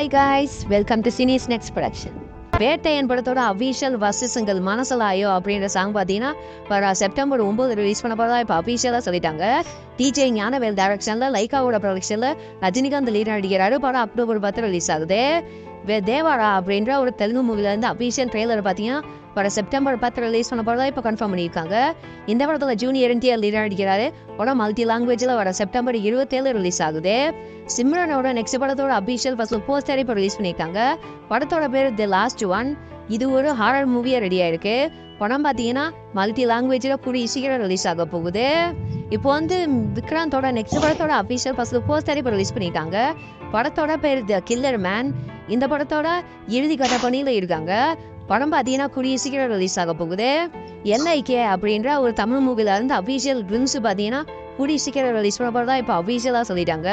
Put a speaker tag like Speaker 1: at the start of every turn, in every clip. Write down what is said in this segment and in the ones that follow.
Speaker 1: Hi guys, welcome to cine snacks production. Vettaiyan படத்தோட official வசிசங்கள் மனசலாயோ அப்படின்ற song பார்த்தீங்கன்னா வர செப்டம்பர் 9 ரிலீஸ் பண்ண போறதா இப்போ அஃபீஷியலாக சொல்லிட்டாங்க. டிஜே ஞானவேல் டைரக்ஷனில் லைக்காவோட ப்ரொடக்ஷனில் ரஜினிகாந்த் லீட் நடிக்கிறாரு. படம் அக்டோபர் 10 ரிலீஸ் ஆகுது. தேவாரா அப்படின்ற ஒரு தெலுங்கு மூவிலேருந்து அஃபீஷியல் ட்ரெய்லர் பார்த்தீங்கன்னா வர செப்டம்பர் 10 ரிலீஸ் பண்ண போறதா இப்போ கன்ஃபார்ம் பண்ணியிருக்காங்க. இந்த படத்தில் ஜூனியர் என்டிஆர் லீட் நடிக்கிறாரு. படம் மல்டி லாங்குவேஜில் வர செப்டம்பர் 27 ரிலீஸ் ஆகுது. சிம்ரனோட நெக்ஸ்ட் படத்தோட அபிஷியல் ஃபர்ஸ்ட் போஸ்டர் இப்போ ரிலீஸ் பண்ணியிருக்காங்க. படத்தோட பேர் தி லாஸ்ட் ஒன். இது ஒரு ஹாரர் மூவியாக ரெடியாக இருக்கு. படம் பார்த்தீங்கன்னா மல்டி லாங்குவேஜில் கூடிய சீக்கிரம் ரிலீஸ் ஆக போகுது. இப்போ விக்ராந்தோட நெக்ஸ்ட் படத்தோட அபிஷியல் ஃபர்ஸ்ட் போஸ்டர் இப்போ ரிலீஸ் பண்ணியிருக்காங்க. படத்தோட பேர் தி கில்லர் மேன். இந்த படத்தோட இறுதி கட்ட பணியில் இருக்காங்க. படம் பார்த்தீங்கன்னா கூடிய சீக்கிரம் ரிலீஸ் ஆக போகுது. எல்ஐகே அப்படின்ற ஒரு தமிழ் மூவில இருந்து அபிஷியல் ட்ரிம்ஸ் பார்த்தீங்கன்னா கூடிய சீக்கிரம் ரிலீஸ் பண்ண போறதா இப்போ அபிஷியலாக சொல்லிட்டாங்க.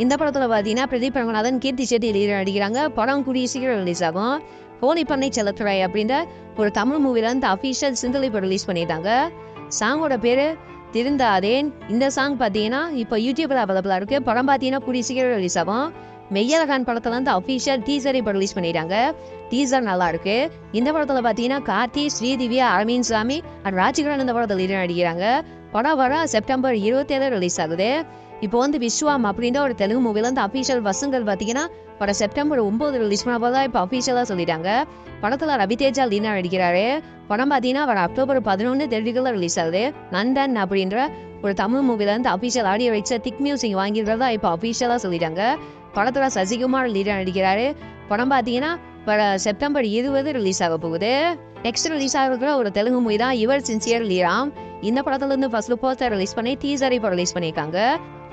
Speaker 1: இந்த படத்தில் பார்த்தீங்கன்னா பிரதீப் ரங்கநாதன், கீர்த்தி செட்டி லீடர் நடிக்கிறாங்க. படம் கூடிய சீக்கிரம் ரிலீஸ் ஆகும். கோழி பண்ணை செல்லத்துறை அப்படின்ற ஒரு தமிழ் மூவில இருந்து அஃபீஷியல் சிங்கிள் இப்போ ரிலீஸ் பண்ணிட்டாங்க. சாங்கோட பேரு திருந்தாதேன். இந்த சாங் பார்த்தீங்கன்னா இப்போ யூடியூப்ல அவைலபிளா இருக்கு. படம் பார்த்தீங்கன்னா கூடிய சீக்கிரம் ரிலீஸ் ஆகும். மெய்யழகான் படத்துல இருந்து அஃபீஷியல் டீசர் இப்போ ரிலீஸ் பண்ணிட்டாங்க. டீசர் நல்லா இருக்கு. இந்த படத்துல பார்த்தீங்கன்னா கார்த்தி, ஸ்ரீதிவ்யா, அரவிந்த் சாமி அண்ட் ராஜ்கிரண் இந்த படத்தில் லீடர் நடிக்கிறாங்க. படம் வர செப்டம்பர் 27 ரிலீஸ் ஆகுது. இப்போ விஸ்வாம் அப்படின்ற ஒரு தெலுங்கு மூவில இருந்து அஃபீஷியல் வசங்கள் பார்த்தீங்கன்னா வர செப்டம்பர் 9 ரிலீஸ் பண்ண போதா இப்போ அஃபீஷியலாக சொல்லிட்டாங்க. படத்தில் ரவிதேஜா லீனா நடிக்கிறாரு. படம் பார்த்தீங்கன்னா வர அக்டோபர் 11 தேதிகளில் ரிலீஸ் ஆகுது. நந்தன் அப்படின்ற ஒரு தமிழ் மூவில இருந்து அஃபீஷியல் ஆடியோ ரைட்ஸை திக் மியூசிக் வாங்கியிருக்கிறதா இப்போ அஃபீஷியலாக சொல்லிட்டாங்க. படத்தில் சசிகுமார் லீடர் நடிக்கிறாரு. படம் பார்த்தீங்கன்னா வர செப்டம்பர் 20 ரிலீஸ் ஆக போகுது. நெக்ஸ்ட் ரிலீஸ் ஆகிருக்கிற ஒரு தெலுங்கு மூவி தான் யுவர் சின்சியர் லீராம். இந்த படத்துல இருந்து ஃபர்ஸ்ட் போஸ்டர் ரிலீஸ் பண்ணி டீசர் இப்போ ரிலீஸ் பண்ணியிருக்காங்க.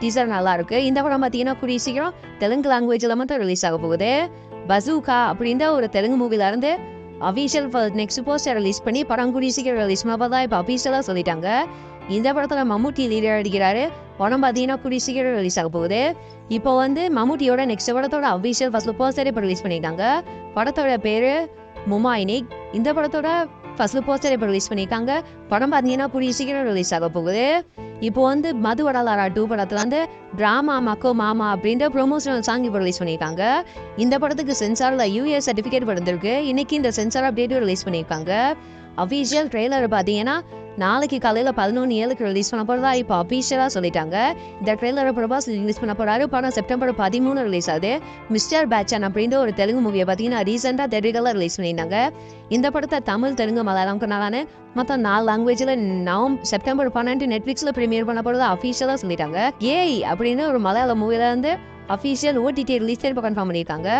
Speaker 1: டீசர் நல்லா இருக்கு. இந்த படம் பார்த்தீங்கன்னா கூடிய சீக்கிரம் தெலுங்கு லாங்குவேஜில் மட்டும் ரிலீஸ் ஆக போகுது. பசூகா அப்படின்ற ஒரு தெலுங்கு மூவில இருந்து அஃபீஷியல் நெக்ஸ்ட் போஸ்டர் ரிலீஸ் பண்ணி படம் கூடிய சீக்கிரம் ரிலீஸ் பண்ணதான் இப்போ அஃபீஷியலாக சொல்லிட்டாங்க. இந்த படத்துல மம்முட்டி லீடர் நடிக்கிறாரு. படம் பார்த்தீங்கன்னா கூடிய சீக்கிரம் ரிலீஸ் ஆக போகுது. இப்போ மம்முட்டியோட நெக்ஸ்ட் படத்தோட அஃபீஷியல் ஃபர்ஸ்ட் போஸ்டர் இப்போ ரிலீஸ் பண்ணியிருக்காங்க. படத்தோட பேரு முமாயினிக். இந்த படத்தோட ஃபர்ஸ்ட் போஸ்டர் இப்போ ரிலீஸ் பண்ணியிருக்காங்க. படம் பார்த்தீங்கன்னா கூடிய சீக்கிரம் ரிலீஸ் ஆக போகுது. இப்போ மது வடலாரா 2 படத்துல டிராமா மக்கோ மாமா அப்படின்ற ப்ரொமோஷனல் சாங் இப்போ ரிலீஸ் பண்ணியிருக்காங்க. இந்த படத்துக்கு சென்சார்ல யூஏ சர்டிஃபிகேட் வந்திருக்கு. இன்னைக்கு இந்த சென்சார் அப்டேட்டும் ரிலீஸ் பண்ணியிருக்காங்க. அஃபீஷியல் ட்ரெய்லர் பார்த்தீங்கன்னா நாளைக்கு காலையில் 11:07 ரிலீஸ் பண்ண போறதா இப்போ அஃபீஷியலாக சொல்லிட்டாங்க. இந்த ட்ரெய்லரை பிரபாஸ் ரிலீஸ் பண்ண போறாரு. படம் செப்டம்பர் 13 ரிலீஸ் ஆகுது. மிஸ்டர் பேச்சன் அப்படின்ற ஒரு தெலுங்கு மூவியை பார்த்தீங்கன்னா ரீசெண்டாக தேட்டர்களில் ரிலீஸ் பண்ணியிருந்தாங்க. இந்த படத்தை தமிழ், தெலுங்கு, மலையாளம், கன்னடான்னு மொத்தம் 4 லாங்குவேஜில் செப்டம்பர் 12 நெட்ஃபிளிக்ஸில் ப்ரீமியர் பண்ண போறதா அஃபீஷியலாக சொல்லிட்டாங்க. ஏய் அப்படின்னு ஒரு மலையாள மூவில அஃபீஷியல் ஓடிடி ரிலீஸ் இப்போ கன்ஃபார்ம் பண்ணியிருக்காங்க.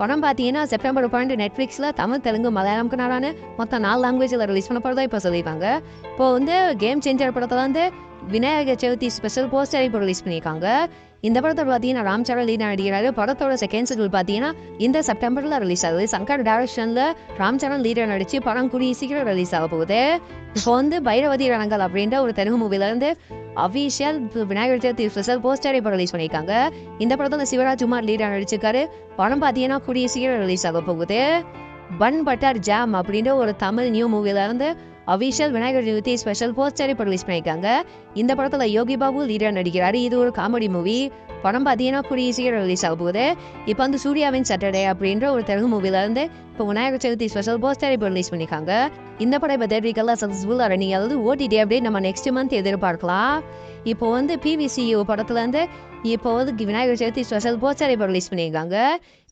Speaker 1: படம் பார்த்தீங்கன்னா செப்டம்பர் 12 நெட்ஃபிளிக்ஸில் தமிழ், தெலுங்கு, மலையாளம், கன்னடான்னு மொத்தம் 4 லாங்குவேஜில் ரிலீஸ் பண்ண போறதா இப்போ சொல்லியிருக்காங்க. இப்போ கேம் சேஞ்சர் படத்தில் விநாயகர் சதுர்த்தி ஸ்பெஷல் போஸ்டர் இப்போ ரிலீஸ் பண்ணியிருக்காங்க. இந்த படத்தோட பார்த்தீங்கன்னா ராம் சரண் லீட் நடிக்கிறாரு. படத்தோட செகண்ட் சிங்கிள் பார்த்தீங்கன்னா இந்த செப்டம்பர்ல ரிலீஸ் ஆகுது. சங்கர் டைரக்ஷன்ல ராம் சரண் லீடர் நடிச்சு படம் கூடிய சீக்கிரம் ரிலீஸ் ஆக போகுது. இப்போ பைரவதி ரணங்கள் அப்படின்ற ஒரு தெலுங்கு மூவில இருந்து official Vinayagar Chaturthi special poster இப்போ ரிலீஸ் பண்ணியிருக்காங்க. இந்த படத்துல சிவராஜ்குமார் லீடர் நடிச்சிருக்காரு. படம் பார்த்தீங்கன்னா கூடிய சீக்கிரம் ரிலீஸ் ஆக போகுது. பன் பட்டர் ஜாம் அப்படின்ற ஒரு தமிழ் நியூ மூவில இருந்து official Vinayagar Chaturthi special poster இப்போ ரிலீஸ் பண்ணியிருக்காங்க. இந்த படத்துல யோகி பாபு லீடர் நடிக்கிறாரு. இது ஒரு காமெடி மூவி. படம் பார்த்தீங்கன்னா கூடிய சீக்கிரம் ரிலீஸ் ஆக போகுது. இப்போ சூர்யாவின் சாட்டர்டே அப்படின்ற ஒரு தெலுங்கு மூவில இருந்து இப்போ விநாயகர் சதுர்த்தி ஸ்பெஷல் போஸ்டர் இப்போ ரிலீஸ் பண்ணியிருக்காங்க. இந்த படம் இப்போ தேட்டரிக்கெல்லாம் சக்ஸஸ்ஃபுல்லாக ரன்னிங் ஆகுது. ஓடிடி அப்படியே நம்ம நெக்ஸ்ட் மந்த் எதிர்பார்க்கலாம். இப்போ பிவிசியு படத்துல இப்போ விநாயகர் சதுர்த்தி ஸ்பெஷல் போஸ்டர் இப்போ ரிலீஸ் பண்ணியிருக்காங்க.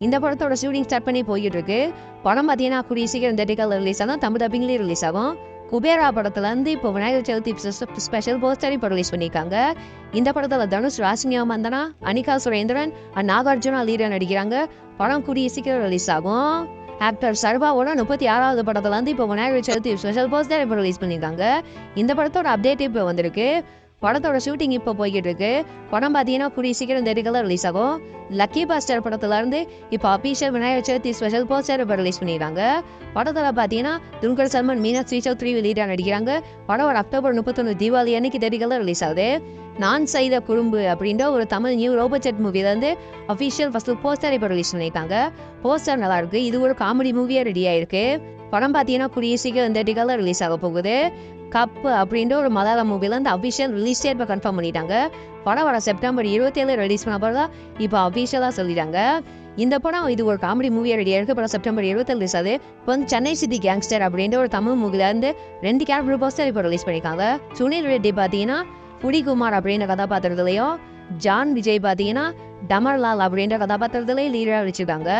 Speaker 1: இந்த படத்தோட ஷூட்டிங் ஸ்டார்ட் பண்ணி போயிட்டு இருக்கு. படம் பார்த்தீங்கன்னா கூடிய சீக்கிரம் தேட்டரிக்கெல்லாம் ரிலீஸ் ஆகும். தமிழ் டப்பிங்லேயும் ரிலீஸ் ஆகும். குபேரா படத்துல இப்போ விநாயகர் சதுர்த்தி ஸ்பெஷல் போஸ்டர் இப்போ ரிலீஸ் பண்ணியிருக்காங்க. இந்த படத்துல தனுஷ், ராசினியா மந்தனா, அனிகா சுரேந்திரன் அண்ட் நாகார்ஜுனா லீடர் நடிக்கிறாங்க. படம் கூடிய சீக்கிரம் ரிலீஸ் ஆகும். ஆக்டர் சர்வாவோட 36வது படத்துல இப்போ விநாயகர் சதுர்த்தி ஸ்பெஷல் போஸ்டர் இப்போ ரிலீஸ் பண்ணியிருக்காங்க. இந்த படத்தோட அப்டேட் இப்போ வந்திருக்கு. படத்தோட ஷூட்டிங் இப்போ போய்கிட்டு இருக்கு. படம் பார்த்தீங்கன்னா கூடிய சீக்கிரம் தேட்டரிக்கெல்லாம் ரிலீஸ் ஆகும். லக்கி பாஸ்டர் படத்துல இப்போ official Vinayagar Chaturthi special poster இப்போ ரிலீஸ் பண்ணிடுறாங்க. படத்துல பார்த்தீங்கன்னா துல்கர் சல்மான், மீனாட்சி சௌத்ரி லீடா நடிக்கிறாங்க. படம் ஒரு அக்டோபர் 31 தீபாவளி அன்னைக்கு தேட்டரிக்கெல்லாம் ரிலீஸ் ஆகுது. நான் செய்த குறும்பு அப்படின்ற ஒரு தமிழ் நியூ ரோபோச்சட் மூவில அபிஷியல் ஃபர்ஸ்ட் போஸ்டர் இப்போ ரிலீஸ் பண்ணியிருக்காங்க. போஸ்டர் நல்லா இருக்கு. இது ஒரு காமெடி மூவியா ரெடி ஆயிருக்கு. படம் பார்த்தீங்கன்னா கூடிய சீக்கிரம் தேட்டரிக்கெல்லாம் ரிலீஸ் ஆக போகுது. கப் அப்படின்ற ஒரு மலையாள மூவில அபிஷியல் ரிலீஸ் டேட் இப்போ கன்ஃபார்ம் பண்ணிட்டாங்க. படம் வர செப்டம்பர் 27 ரிலீஸ் பண்ண போறதா இப்போ அபிஷியலாக சொல்லிட்டாங்க. இந்த படம் இது ஒரு காமெடி மூவியா ரெடியா இருக்கு. படம் செப்டம்பர் 27 ரிலீஸ் ஆகுது. இப்போ வந்து சென்னை சிட்டி கேங்ஸ்டர் அப்படின்ற ஒரு தமிழ் மூவில இருந்து 2 கேரக்டர் போஸ்டர் இப்போ ரிலீஸ் பண்ணிருக்காங்க. சுனில் ரெட்டி பாத்தீங்கன்னா புடிகுமார் அப்படின்ற கதாபாத்திரத்திலையும், ஜான் விஜய் பாத்தீங்கன்னா டமர்லால் அப்படின்ற கதாபாத்திரத்திலையும் லீடரா வச்சிருக்காங்க.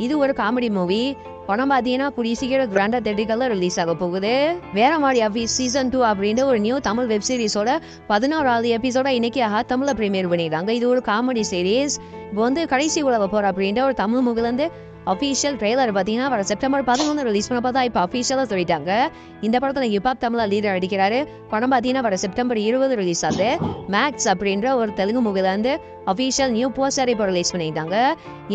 Speaker 1: இது ஒரு காமெடி மூவி. படம் பார்த்தீங்கன்னா கூடிய சீக்கிரம் கிராண்டா தேட்டரிக்கெல்லாம் ரிலீஸ் ஆக போகுது. வேற மாதிரி ஆஃபீஸ் சீசன் 2 அப்படின்ற ஒரு நியூ தமிழ் வெப் சீரிஸோட 11வது எபிசோட இன்னைக்கு தமிழ்ல பிரீமியர் பண்ணிடுறாங்க. இது ஒரு காமெடி சீரீஸ். இப்போ வந்து கடைசி உலக போர் அப்படின்ற ஒரு தமிழ் மூவிலேருந்து அஃபீஷியல் ட்ரெய்லர் பார்த்தீங்கன்னா வர செப்டம்பர் 11 ரிலீஸ் பண்ண பார்த்தா இப்போ அஃபீஷியலாக சொல்லிட்டாங்க. இந்த படத்தில் ஹிப்ஹாப் தமிழா லீடர் அடிக்கிறாரு. படம் பார்த்தீங்கன்னா வர செப்டம்பர் 20 ரிலீஸ் ஆகுது. மேக்ஸ் அப்படின்ற ஒரு தெலுங்கு மூவிலேருந்து அஃபீஷியல் நியூ போஸ்டர் இப்போ ரிலீஸ் பண்ணிட்டாங்க.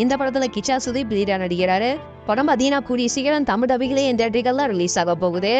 Speaker 1: இந்த படத்தில் கிச்சா சுதீப் லீடர் நடிக்கிறாரு. படம் பார்த்தீங்கன்னா கூடிய சீக்கிரம் தமிழ் டபிகளே இந்த தேட்டரிக்கெல்லாம் ரிலீஸ் ஆக போகுது.